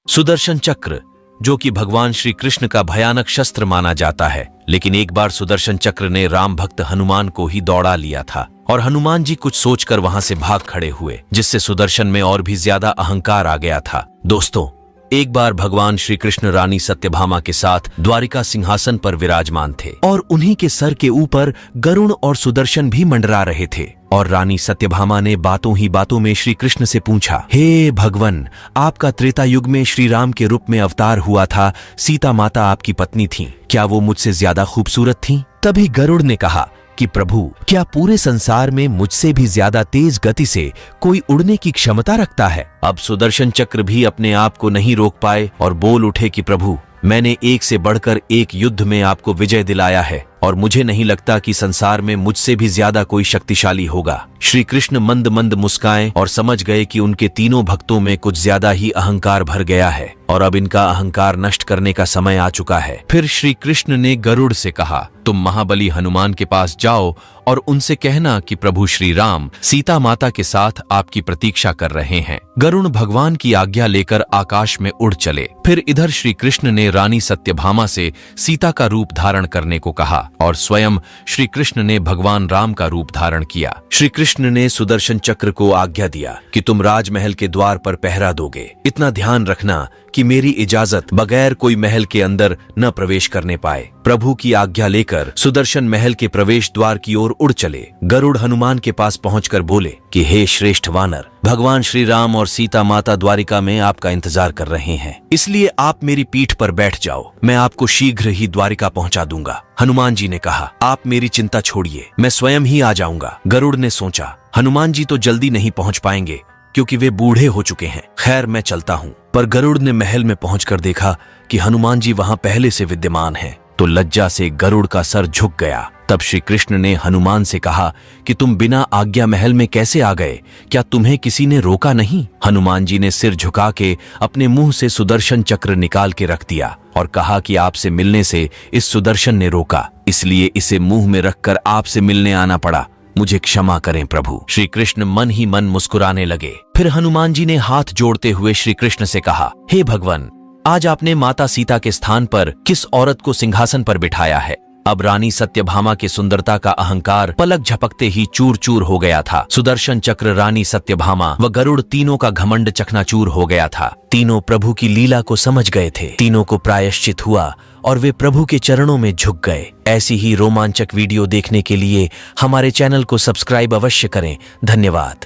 सुदर्शन चक्र, जो कि भगवान श्री कृष्ण का भयानक शस्त्र माना जाता है, लेकिन एक बार सुदर्शन चक्र ने राम भक्त हनुमान को ही दौड़ा लिया था और हनुमान जी कुछ सोचकर वहां से भाग खड़े हुए, जिससे सुदर्शन में और भी ज्यादा अहंकार आ गया था। दोस्तों, एक बार भगवान श्री कृष्ण रानी सत्यभामा के साथ द्वारिका सिंहासन पर विराजमान थे और उन्हीं के सर के ऊपर गरुण और सुदर्शन भी मंडरा रहे थे। और रानी सत्यभामा ने बातों ही बातों में श्री कृष्ण से पूछा, हे भगवन, आपका त्रेता युग में श्री राम के रूप में अवतार हुआ था, सीता माता आपकी पत्नी थीं, क्या वो मुझसे ज्यादा खूबसूरत थीं? तभी गरुड़ ने कहा कि प्रभु, क्या पूरे संसार में मुझसे भी ज्यादा तेज गति से कोई उड़ने की क्षमता रखता है? अब सुदर्शन चक्र भी अपने आप को नहीं रोक पाए और बोल उठे कि प्रभु, मैंने एक से बढ़कर एक युद्ध में आपको विजय दिलाया है और मुझे नहीं लगता कि संसार में मुझसे भी ज्यादा कोई शक्तिशाली होगा। श्री कृष्ण मंद मंद मुस्काए और समझ गए कि उनके तीनों भक्तों में कुछ ज्यादा ही अहंकार भर गया है और अब इनका अहंकार नष्ट करने का समय आ चुका है। फिर श्री कृष्ण ने गरुड़ से कहा, तुम महाबली हनुमान के पास जाओ और उनसे कहना कि प्रभु श्री राम सीता माता के साथ आपकी प्रतीक्षा कर रहे हैं। गरुड़ भगवान की आज्ञा लेकर आकाश में उड़ चले। फिर इधर श्री कृष्ण ने रानी सत्यभामा से सीता का रूप धारण करने को कहा और स्वयं श्री कृष्ण ने भगवान राम का रूप धारण किया। श्री कृष्ण ने सुदर्शन चक्र को आज्ञा दिया कि तुम राजमहल के द्वार पर पहरा दोगे। इतना ध्यान रखना कि मेरी इजाजत बगैर कोई महल के अंदर न प्रवेश करने पाए। प्रभु की आज्ञा लेकर सुदर्शन महल के प्रवेश द्वार की ओर उड़ चले। गरुड़ हनुमान के पास पहुंचकर बोले कि हे श्रेष्ठ वानर, भगवान श्री राम और सीता माता द्वारिका में आपका इंतजार कर रहे हैं, इसलिए आप मेरी पीठ पर बैठ जाओ, मैं आपको शीघ्र ही द्वारिका पहुंचा दूंगा। हनुमान जी ने कहा, आप मेरी चिंता छोड़िए, मैं स्वयं ही आ जाऊंगा। गरुड़ ने सोचा, हनुमान जी तो जल्दी नहीं पहुंच पाएंगे क्योंकि वे बूढ़े हो चुके हैं, खैर मैं चलता हूँ। पर गरुड़ ने महल में पहुंचकर देखा कि हनुमान जी वहां पहले से विद्यमान हैं, तो लज्जा से गरुड़ का सर झुक गया। तब श्री कृष्ण ने हनुमान से कहा कि तुम बिना आज्ञा महल में कैसे आ गए? क्या तुम्हें किसी ने रोका नहीं? हनुमान जी ने सिर झुका के अपने मुंह से सुदर्शन चक्र निकाल के रख दिया और कहा कि आपसे मिलने से इस सुदर्शन ने रोका, इसलिए इसे मुंह में रखकर आपसे मिलने आना पड़ा, मुझे क्षमा करें प्रभु। श्री कृष्ण मन ही मन मुस्कुराने लगे। फिर हनुमान जी ने हाथ जोड़ते हुए श्री कृष्ण से कहा, हे भगवान, आज आपने माता सीता के स्थान पर किस औरत को सिंहासन पर बिठाया है? अब रानी सत्यभामा के सुंदरता का अहंकार पलक झपकते ही चूर चूर हो गया था। सुदर्शन चक्र, रानी सत्यभामा व गरुड़, तीनों का घमंड चकनाचूर हो गया था। तीनों प्रभु की लीला को समझ गए थे। तीनों को प्रायश्चित हुआ और वे प्रभु के चरणों में झुक गए। ऐसी ही रोमांचक वीडियो देखने के लिए हमारे चैनल को सब्सक्राइब अवश्य करें। धन्यवाद।